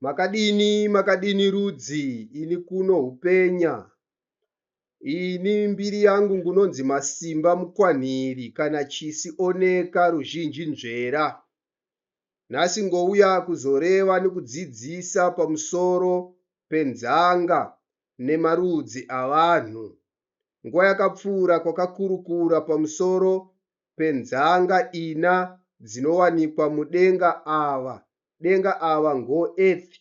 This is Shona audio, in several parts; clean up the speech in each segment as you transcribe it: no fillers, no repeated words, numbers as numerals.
Makadini, makadini rudzi, ini kuno hupenya. Ini mbiri yangu ngunonzi Masimba Mukwanhiri kana chisioneka ruzhinji nzvera. Nhasi ngouya kuzoreva nekudzidzisa pamusoro penzanga nemarudzi avanhu. Nguva yakapfuura kwakakurukura pamusoro penzanga ina dzinowanikwa mudenga ava. Denga ava ngo-Earth.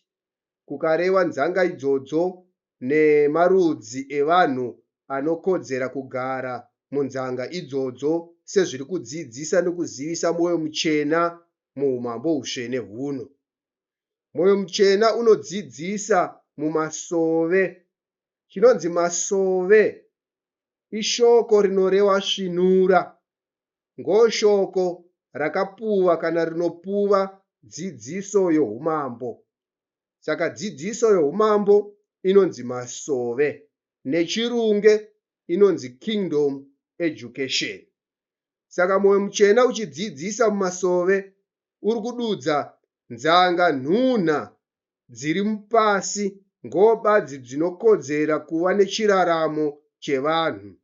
Kukareva nzanga idzodzo nemarudzi evanhu anokodzera kugara munzanga idzodzo sezviri kudzidzisa nekuzivisa Mwoyo Muchena muumambo husvene huno. Mwoyo Muchena unodzidzisa mumasove. Chinonzi masove ishoko rinoreva svinura. Ngoshoko rakapuwa kana rinopuwa dzidziso youmambo. Saka dzidziso youmambo inonzi masove. Nechirunge inonzi Kingdom Education. Saka Mwoyo Muchena uchidzidzisa mumasove uri kududza nzanga nhunha dziri pasi ngobadzi dzinokodzera kuva nechiraramo chevanhu.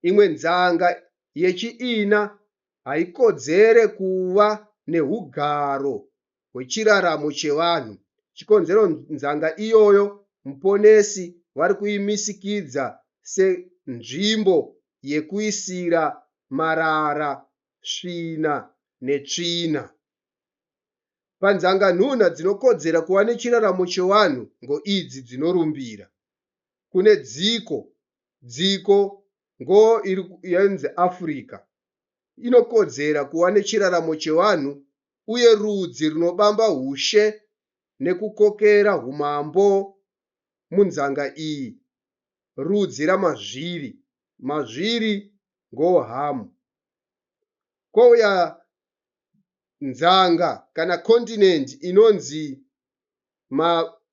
Imwe nzanga yechiina haikodzere kuva nehugaro hwechiraramo chevanhu. Chikonzero nzanga iyoyo muponesi vari kuimisikidza senzvimbo yekuisira marara, svina netsvina. Panzanga nhunha dzinokodzera kuva nechiraramo chevanhu ngoidzi dzinorumbira. Kune dziko. Dziko yonzi Africa. Inokodzera kuva nechiraramo chevanhu uye rudzi runobamba ushe nekukokera umambo munzanga iyi. Rudzi ramazviri. Mazviri ngoHamu. Kouya nzanga kana continent inonzi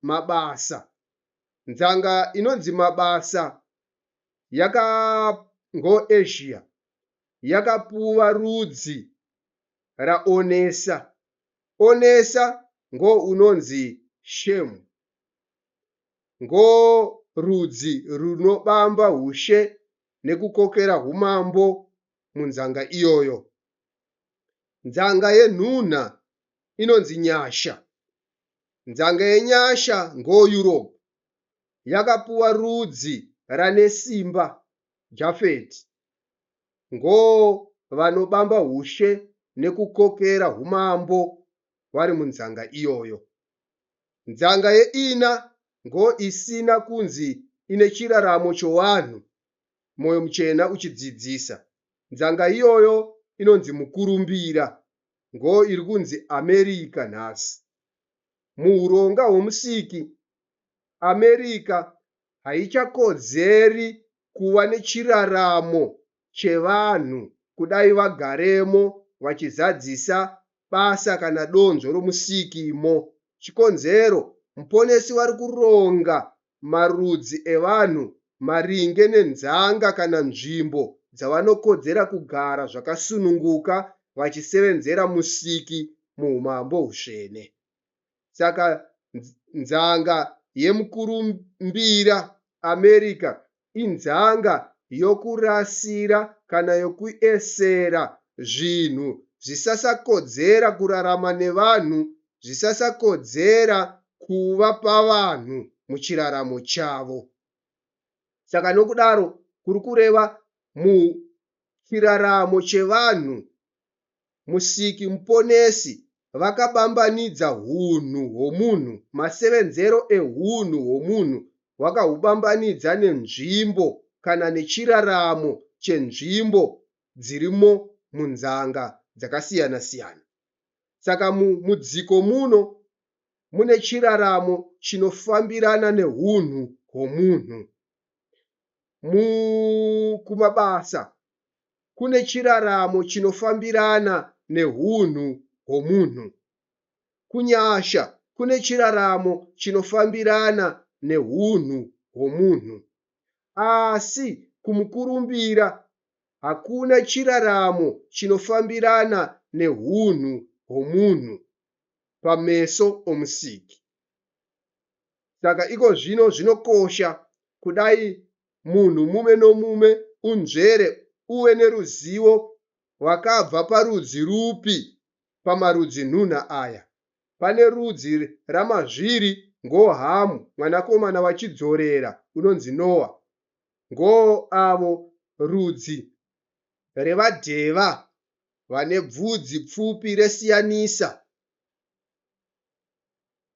Mabasa. Nzanga inonzi Mabasa ngoAsia. Yakapuwa rudzi raOnesa. Onesa unonzi Shemu. Rudzi runobamba ushe nekukokera umambo munzanga iyoyo. Nzanga yenhunha inonzi Nyasha. Nzanga yenyasha Europe. Yakapuwa rudzi ranesimba Jafeti. Vanobamba ushe nekukokera umambo vari munzanga iyoyo. Nzanga yeina isina kunzi ine chiraramo chowanhu. Mwoyo Muchena uchidzidzisa. Nzanga iyoyo inonzi Mukurumbira. Iri kunzi America nhasi. Muhuronga hwomusiki, America haichakodzeri kuva nechiraramo chevanhu kudai vagaremo vachizadzisa basa kana donzvo romusikimo. Chikonzero muponesi vari kuronga marudzi evanhu maringe nenzanga kana nzvimbo dzavanokodzera kugara zvakasununguka vachisevenzera musiki muumambo husvene. Saka nzanga yemukurumbira America inzanga yokurasira kana yokuesera zvinhu zvisasakodzera kurarama nevanhu, zvisasakodzera kuva pavanhu muchiraramo chavo. Saka nokudaro kuri kureva muchiraramo chevanhu, musiki muponesi vakabambanidza hunhu hwomunhu. Masevenzero ehunhu hwomunhu vakahubambanidza nenzvimbo kana nechiraramo chenzvimbo dzirimo munzanga dzakasiyana siyana. Saka mudziko muno mune chiraramo chinofambirana nehunhu hwomunhu. Kumabasa kune chiraramo chinofambirana nehunhu hwomunhu. Kunyasha kune chiraramo chinofambirana nehunhu hwomunhu. Asi kumukurumbira hakuna chiraramo chinofambirana nehunhu hwomunhu pameso omusiki. Saka iko zvino zvinokosha kudai munhu mume nomume unzvere uwe neruzivo rwakabva parudzi rupi pamarudzi nhunha aya. Pane rudzi ramazviri ngoHamu mwanakomana wachidzorera unonzi Noa. Avo rudzi revadheva vane bvudzi pfupi resiyanisa.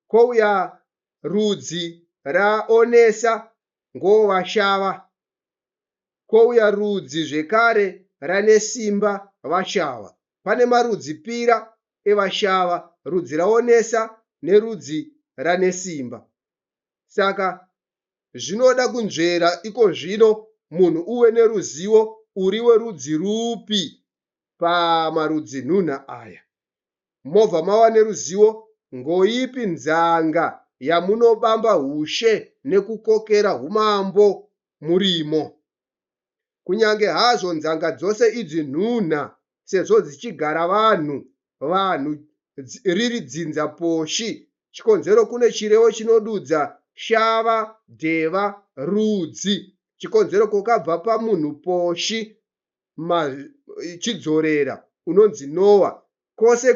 Kouya rudzi raonesa ngovashava. Kouya rudzi zvekare rane simba vashava. Pane marudzi pira evashava, rudzi raonesa nerudzi rane simba. Saka zvinoda kunzvera iko zvino munhu uwe neruzivo uri werudzi rupi pamarudzi nhunha aya. Mobva mava neruzivo, ngoipi nzanga yamunobamba ushe nekukokera umambo murimo. Kunyange hazvo nzanga dzose idzi nhunha, sezvo dzichigara vanhu riri dzinza poshi, chikonzero kune chirevo chinodudza shava, dheva, rudzi. Chikonzero kwakabva pamunhu poshi chidzorera unonzi Noa, kwose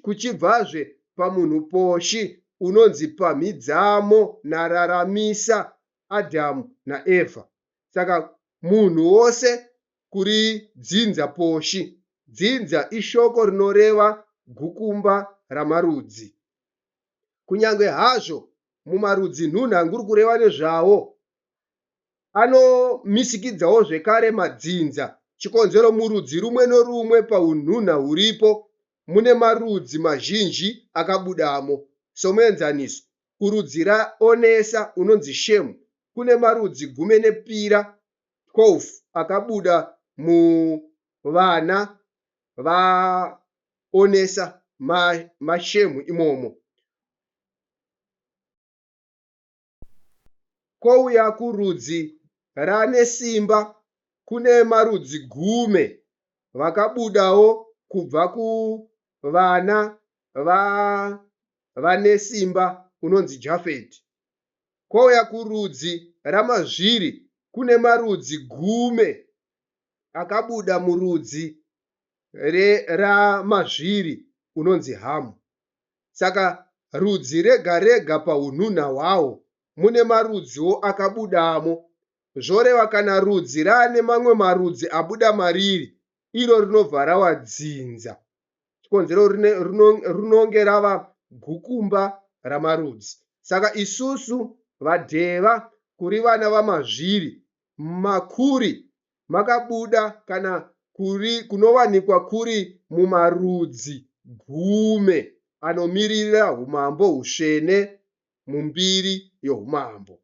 kuchibvazve pamunhu poshi unonzi pamhidzamo nararamisa, Adhamu naEvha. Saka munhu wose kuri dzinza poshi. Dzinza ishoko rinoreva gukumba ramarudzi. Kunyange hazvo mumarudzi nhunha nguri kureva nezvawo, anomisikidzawo zvekare madzinza. Chikonzero murudzi rumwe norumwe paunhunha huripo mune marudzi mazhinji akabudamo. Somuenzaniso, kurudzi raonesa unonzi Shemu kune marudzi 12 akabuda muvana vaonesa maShemu imomo. Kouya kurudzi rane simba kune marudzi 10 vakabudawo kubva kuvana vane simba unonzi Jafeti. Kouya kurudzi ramazviri kune marudzi 10 akabuda murudzi ramazviri unonzi Hamu. Saka rudzi rega rega paunhunha hwawo mune marudziwo akabudamo. Zvoreva kana rudzi rane mamwe marudzi abuda mariri, iro rinobva rava dzinza. Chikonzero rinonge rava gukumba ramarudzi. Saka isusu vadheva kuri vana vamazviri, makuri makabuda kana kunowanikwa kuri mumarudzi 10 anomirira umambo husvene mumbiri youmambo.